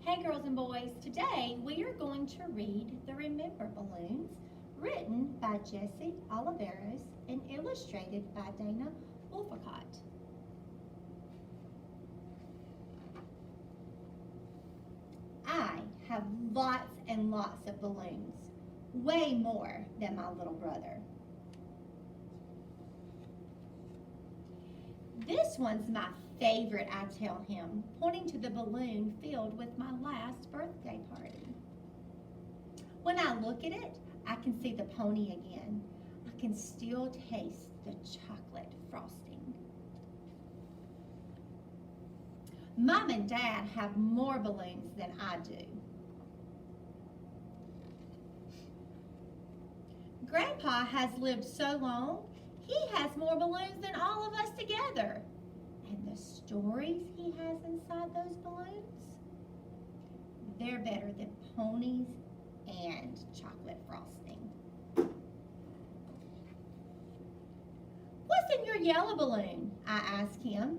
Hey girls and boys, today we are going to read The Remember Balloons, written by Jessie, Oliveros, and illustrated by Dana Wolficott. I have lots and lots of balloons, way more than my little brother. This one's my favorite, I tell him, pointing to the balloon filled with my last birthday party. When I look at it, I can see the pony again. I can still taste the chocolate frosting. Mom and Dad have more balloons than I do. Grandpa has lived so long, he has more balloons than all of us together. And the stories he has inside those balloons, they're better than ponies and chocolate frosting. What's in your yellow balloon? I ask him.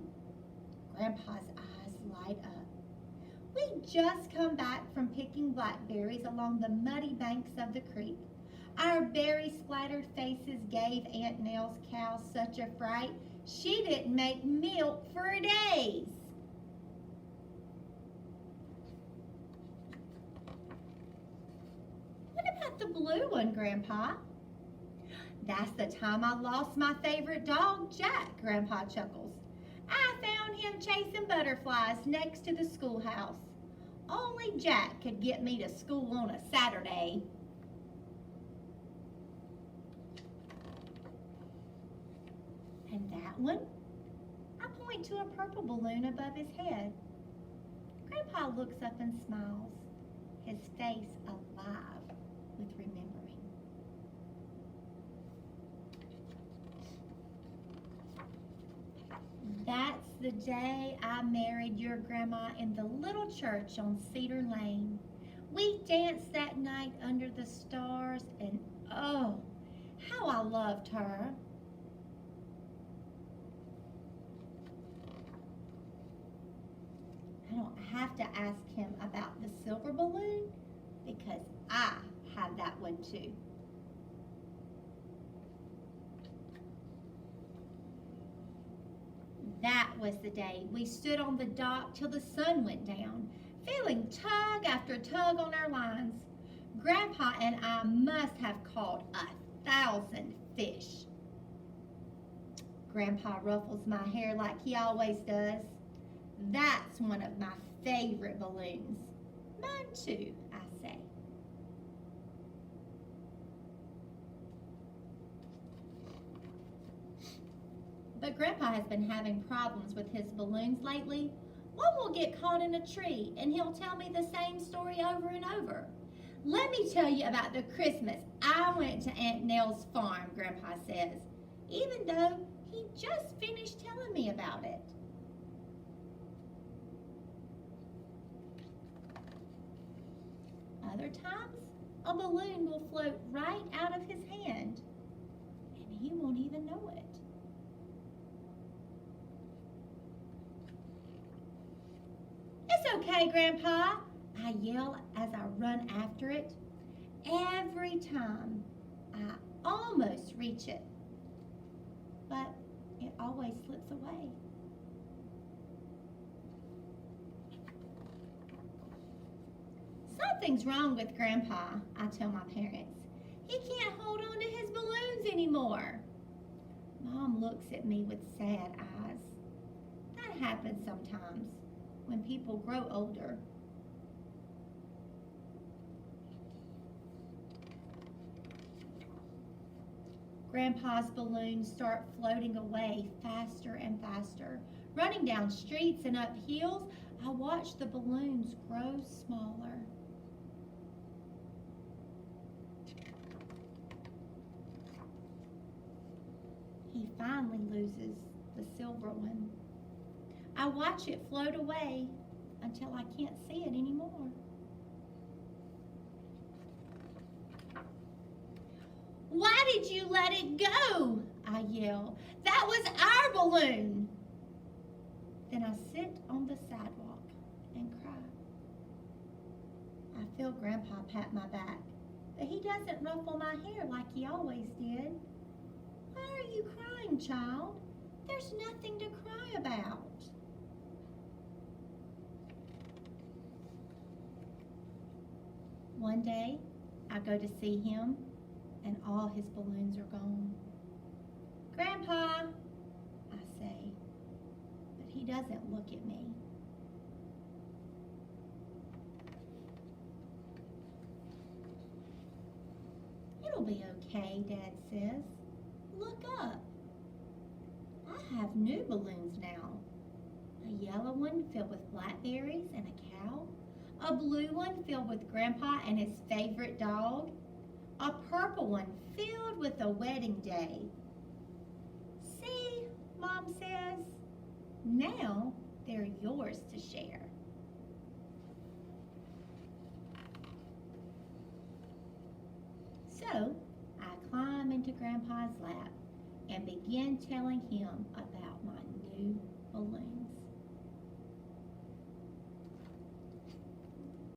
Grandpa's eyes light up. We just come back from picking blackberries along the muddy banks of the creek. Our berry-splattered faces gave Aunt Nell's cow such a fright, she didn't make milk for days. What about the blue one, Grandpa? That's the time I lost my favorite dog, Jack, Grandpa chuckles. I found him chasing butterflies next to the schoolhouse. Only Jack could get me to school on a Saturday. And that one? I point to a purple balloon above his head. Grandpa looks up and smiles, his face alive with remembering. That's the day I married your grandma in the little church on Cedar Lane. We danced that night under the stars, and oh, how I loved her. I don't have to ask him about the silver balloon because I have that one too. That was the day we stood on the dock till the sun went down, feeling tug after tug on our lines. Grandpa and I must have caught 1,000 fish. Grandpa ruffles my hair like he always does. That's one of my favorite balloons. Mine too, I say. But Grandpa has been having problems with his balloons lately. One will get caught in a tree and he'll tell me the same story over and over. Let me tell you about the Christmas I went to Aunt Nell's farm, Grandpa says, even though he just finished telling me about it. Other times, a balloon will float right out of his hand, and he won't even know it. It's okay, Grandpa, I yell as I run after it. Every time, I almost reach it, but it always slips away. Something's wrong with Grandpa, I tell my parents. He can't hold on to his balloons anymore. Mom looks at me with sad eyes. That happens sometimes when people grow older. Grandpa's balloons start floating away faster and faster. Running down streets and up hills, I watch the balloons grow smaller. He finally loses the silver one. I watch it float away until I can't see it anymore. Why did you let it go? I yell. That was our balloon. Then I sit on the sidewalk and cry. Grandpa pat my back, but he doesn't ruffle my hair like he always did. Why are you crying, child? There's nothing to cry about. One day, I go to see him, and all his balloons are gone. Grandpa, I say, but he doesn't look at me. It'll be okay, Dad says. Look up. I have new balloons now. A yellow one filled with blackberries and a cow. A blue one filled with Grandpa and his favorite dog. A purple one filled with a wedding day. See, Mom says, now they're yours to share. So I climb into Grandpa's lap and begin telling him about my new